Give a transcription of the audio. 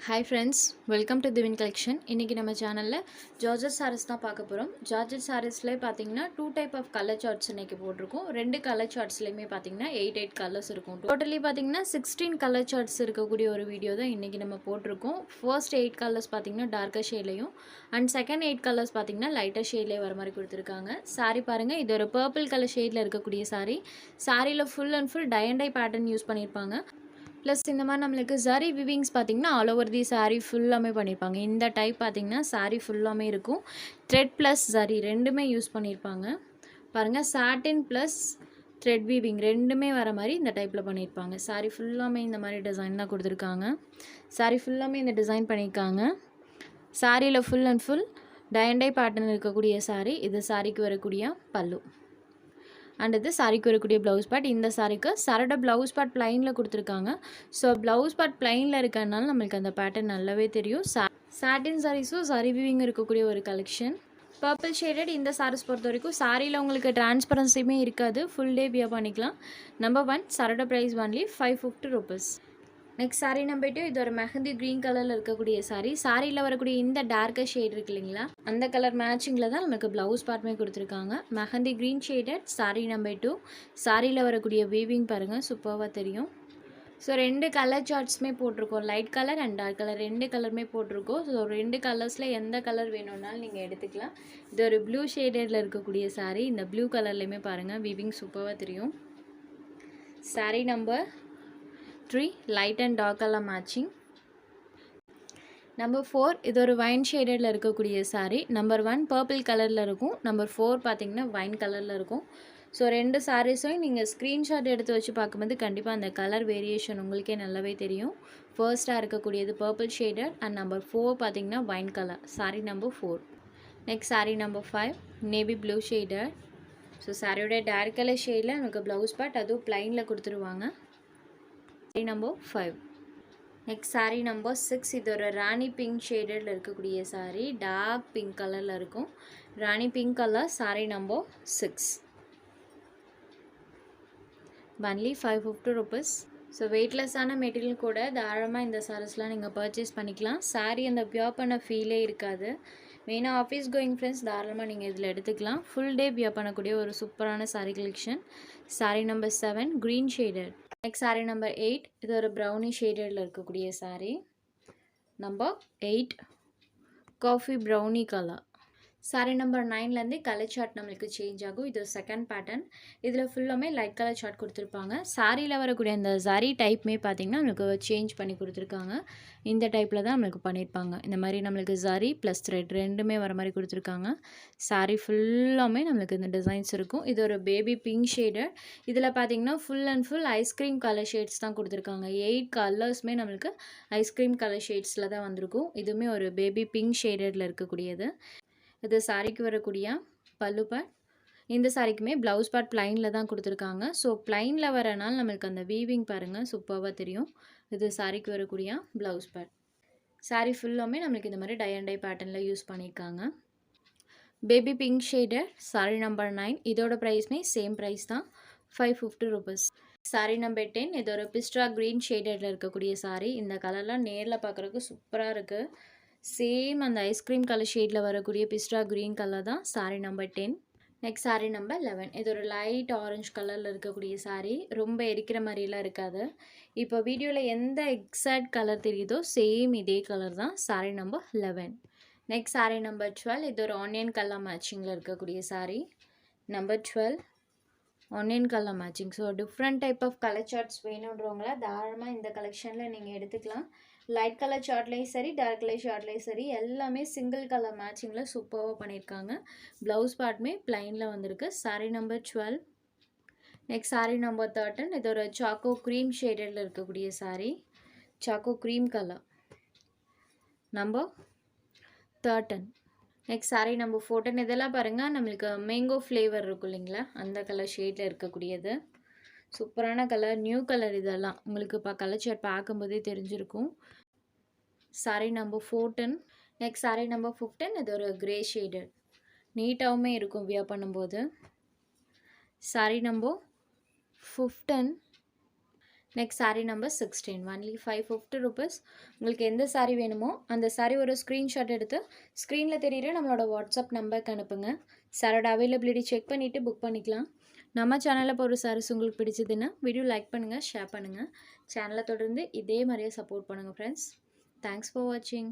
Hi friends, welcome to Divin Collection. இன்னைக்கு நம்ம சேனல்ல ஜார்ஜெட் sarees தான் பார்க்க போறோம். ஜார்ஜெட் sareesல பாத்தீங்கன்னா two type of color charts இன்னைக்கு போட்டுருக்கோம். ரெண்டு color chartsலயுமே பாத்தீங்கன்னா 8 colors இருக்கும். டோட்டலி பாத்தீங்கன்னா 16 color charts இருக்கக்கூடிய ஒரு வீடியோ தான் இன்னைக்கு நம்ம போட்டுருக்கோம். First 8 colors பாத்தீங்கன்னா darker shadeலயும் and second 8 colors பாத்தீங்கன்னா lighter shadeலயே வர மாதிரி கொடுத்திருக்காங்க. saree பாருங்க, இது ஒரு purple color shadeல இருக்கக்கூடிய saree. sareeல full and full die and die pattern use பண்ணிருப்பாங்க. ப்ளஸ் இந்த மாதிரி நம்மளுக்கு சரி விவிங்ஸ் பார்த்திங்கன்னா ஆல் ஓவர் தி சாரீ ஃபுல்லாமே பண்ணியிருப்பாங்க. இந்த டைப் பார்த்திங்கன்னா சாரீ ஃபுல்லாமே இருக்கும். த்ரெட் ப்ளஸ் சரி ரெண்டுமே யூஸ் பண்ணியிருப்பாங்க. பாருங்கள், சாட்டின் ப்ளஸ் த்ரெட் வீவிங் ரெண்டுமே வர மாதிரி இந்த டைப்பில் பண்ணியிருப்பாங்க. சாரீ ஃபுல்லாமே இந்த மாதிரி டிசைன் தான் கொடுத்துருக்காங்க. சாரீ ஃபுல்லாமே இந்த டிசைன் பண்ணியிருக்காங்க. சாரியில் full and full tie and tie pattern இருக்கக்கூடிய சாரீ. இது சாரீக்கு வரக்கூடிய பல்லு அண்ட் இது சாரிக்கு வரக்கூடிய ப்ளவுஸ் பார்ட். இந்த சாரிக்கு சரட ப்ளவுஸ் பார்ட் ப்ளைனில் கொடுத்துருக்காங்க. ஸோ ப்ளவுஸ் பார்ட் ப்ளைனில் இருக்கிறதுனால நம்மளுக்கு அந்த பேட்டர்ன் நல்லாவே தெரியும். சாட்டின் சாரீஸும் சரி வீவிங் இருக்கக்கூடிய ஒரு கலெக்ஷன். பர்பிள் ஷேடட் இந்த சாரீஸ் பொறுத்த வரைக்கும் சாரியில் உங்களுக்கு டிரான்ஸ்பரன்சியுமே இருக்காது. ஃபுல் டே வியர் பண்ணிக்கலாம். நம்பர் 1 சரட price only 550 rupees. Next sari number 2, இது ஒரு மெஹந்தி க்ரீன் கலரில் இருக்கக்கூடிய சாரீ. சாரியில் வரக்கூடிய இந்த டார்க்கர் ஷேட் இருக்கு இல்லைங்களா, அந்த கலர் மேட்சிங்கில் தான் நமக்கு ப்ளவுஸ் பார்ட்டுமே கொடுத்துருக்காங்க. Mehndi green shaded sari number 2. சாரியில் வரக்கூடிய வீவிங் பாருங்கள், சூப்பராக தெரியும். ஸோ ரெண்டு கலர் சார்ட்ஸுமே போட்டிருக்கோம். Light colour and dark colour ரெண்டு கலருமே போட்டிருக்கோம். ஸோ ரெண்டு கலர்ஸில் எந்த கலர் வேணும்னாலும் நீங்கள் எடுத்துக்கலாம். இது ஒரு ப்ளூ ஷேடடில் இருக்கக்கூடிய சாரீ. இந்த ப்ளூ கலர்லேயுமே பாருங்கள் வீவிங் சூப்பராக தெரியும். Sari number 3 light and dark colour matching. Number 4 இது ஒரு வைன் ஷேடடில் இருக்கக்கூடிய சாரீ. நம்பர் 1 பர்பிள் கலரில் இருக்கும். நம்பர் 4 பார்த்திங்கன்னா வைன் கலரில் இருக்கும். ஸோ ரெண்டு சாரீஸையும் நீங்கள் ஸ்க்ரீன்ஷாட் எடுத்து வச்சு பார்க்கும்போது கண்டிப்பாக அந்த கலர் வேரியேஷன் உங்களுக்கே நல்லாவே தெரியும். ஃபர்ஸ்ட்டாக இருக்கக்கூடியது பர்பிள் ஷேடட் அண்ட் நம்பர் 4 பார்த்திங்கன்னா wine colour. Sari number 4. Next sari number 5 navy blue shaded. So சாரியோட டார்க் கலர் ஷேடில் நமக்கு ப்ளவுஸ் பார்ட் அதுவும் ப்ளைனில் கொடுத்துருவாங்க. Sari number 5. Next sari number 6 இது ஒரு ராணி பிங்க் ஷேடடில் இருக்கக்கூடிய சாரீ. டார்க் பிங்க் கலரில் இருக்கும். ராணி pink colour. Sari number 6 only 550 rupees. So வெயிட்லெஸ்ஸான மெட்டீரியல் கூட தாராளமாக இந்த சாரீஸ்லாம் நீங்கள் பர்ச்சேஸ் பண்ணிக்கலாம். சாரீ அந்த பியூர் பண்ண ஃபீலே இருக்காது. மெயினாக ஆஃபீஸ் கோயிங் ஃப்ரெண்ட்ஸ் தாராளமாக நீங்கள் இதில் எடுத்துக்கலாம். ஃபுல் டே பியூர் பண்ணக்கூடிய ஒரு சூப்பரான sari collection. Sari number 7 green shaded. Next sari number 8 இது ஒரு ப்ரௌனி ஷேடடில் இருக்கக்கூடிய sari. Number 8 coffee brownie colour. Sari நம்பர் 9லேருந்து கலர் சார்ட் நம்மளுக்கு சேஞ்ச் ஆகும். இது செகண்ட் பேட்டர்ன். இதில் ஃபுல்லாமே லைட் கலர் சார்ட் கொடுத்துருப்பாங்க. சாரியில் வரக்கூடிய அந்த சாரீ டைப்புமே பார்த்திங்கன்னா நம்மளுக்கு சேஞ்ச் பண்ணி கொடுத்துருக்காங்க. இந்த டைப்பில் தான் நம்மளுக்கு பண்ணியிருப்பாங்க. இந்த மாதிரி நம்மளுக்கு சாரீ ப்ளஸ் த்ரெட் ரெண்டுமே வர மாதிரி கொடுத்துருக்காங்க. சாரீ ஃபுல்லாமே நம்மளுக்கு இந்த டிசைன்ஸ் இருக்கும். இது ஒரு பேபி பிங்க் ஷேடட். இதில் பார்த்திங்கன்னா full and full ice cream colour shades தான் கொடுத்துருக்காங்க. 8 கலர்ஸுமே நம்மளுக்கு ஐஸ்கிரீம் கலர் ஷேட்ஸில் தான் வந்திருக்கும். இதுவுமே ஒரு பேபி பிங்க் ஷேடடில் இருக்கக்கூடியது. இது சாரிக்கு வரக்கூடிய பல்லு பார்ட். இந்த சாரிக்குமே ப்ளவுஸ் பார்ட் ப்ளைனில் தான் கொடுத்துருக்காங்க. ஸோ ப்ளைனில் வரனால நம்மளுக்கு அந்த வீவிங் பாருங்கள் சூப்பராக தெரியும். இது சாரிக்கு வரக்கூடிய ப்ளவுஸ் பார்ட். சாரீ ஃபுல்லாமே நம்மளுக்கு இந்த மாதிரி டை அண்ட் டை பேட்டர்னில் யூஸ் பண்ணியிருக்காங்க. Baby pink shaded sari number 9. இதோட ப்ரைஸ்மே சேம் ப்ரைஸ் தான், 550 rupees. சாரீ நம்பர் 10 இது ஒரு பிஸ்ட்ரா க்ரீன் ஷேடடில் இருக்கக்கூடிய சாரீ. இந்த கலர்லாம் நேரில் பார்க்குறதுக்கு சூப்பராக இருக்குது. சேம் அந்த ஐஸ்கிரீம் கலர் ஷேடில் வரக்கூடிய பிஸ்ட்ரா க்ரீன் கலர் தான் sari number 10. Next sari number 11 இது ஒரு லைட் ஆரஞ்சு கலரில் இருக்கக்கூடிய சாரீ. ரொம்ப எரிக்கிற மாதிரிலாம் இருக்காது. இப்போ வீடியோவில் எந்த எக்ஸாக்ட் கலர் தெரியுதோ சேம் இதே கலர் தான். Sari number 11. Next sari number 12 இது ஒரு ஆனியன் கலர் மேட்சிங்கில் இருக்கக்கூடிய sari. Number 12 onion colour matching. So different type of colour charts வேணுன்றவங்கள தாராளமாக இந்த கலெக்ஷனில் நீங்கள் எடுத்துக்கலாம். லைட் கலர் சார்ட்லேயும் சரி டார்க் கலர் சார்ட்லேயும் சரி எல்லாமே சிங்கிள் கலர் மேட்சிங்கில் சூப்பராக பண்ணியிருக்காங்க. ப்ளவுஸ் பார்ட்டுமே ப்ளைனில் வந்திருக்கு. Sari number 12. Next sari number 13 இது ஒரு சாக்கோ க்ரீம் ஷேடடில் இருக்கக்கூடிய sari. Choco cream colour. Number 13. Next sari number 14 இதெல்லாம் பாருங்கள் நம்மளுக்கு மேங்கோ ஃப்ளேவர் இருக்கும் இல்லைங்களா, அந்த கலர் ஷேடில் இருக்கக்கூடியது. சூப்பரான கலர், நியூ கலர். இதெல்லாம் உங்களுக்கு இப்போ கலர் சார்ட் பார்க்கும்போதே தெரிஞ்சிருக்கும். Sari number 14. Next sari number 15 இது ஒரு கிரே ஷேடட். நீட்டாகவுமே இருக்கும் வியர் பண்ணும்போது. Sari number 15 next saree number 16 only 550 rupees. உங்களுக்கு எந்த saree வேணுமோ அந்த saree ஒரு ஸ்க்ரீன்ஷாட் எடுத்து ஸ்க்ரீனில் தெரியுற நம்மளோட வாட்ஸ்அப் நம்பருக்கு அனுப்புங்க. சாரோட அவைலபிலிட்டி செக் பண்ணிவிட்டு புக் பண்ணிக்கலாம். நம்ம சேனலில் போகிற சாரீஸ் உங்களுக்கு பிடிச்சதுன்னா வீடியோ லைக் பண்ணுங்கள், ஷேர் பண்ணுங்கள். சேனலை தொடர்ந்து இதே மாதிரியே சப்போர்ட் பண்ணுங்கள் ஃப்ரெண்ட்ஸ். தேங்க்ஸ் ஃபார் வாட்சிங்.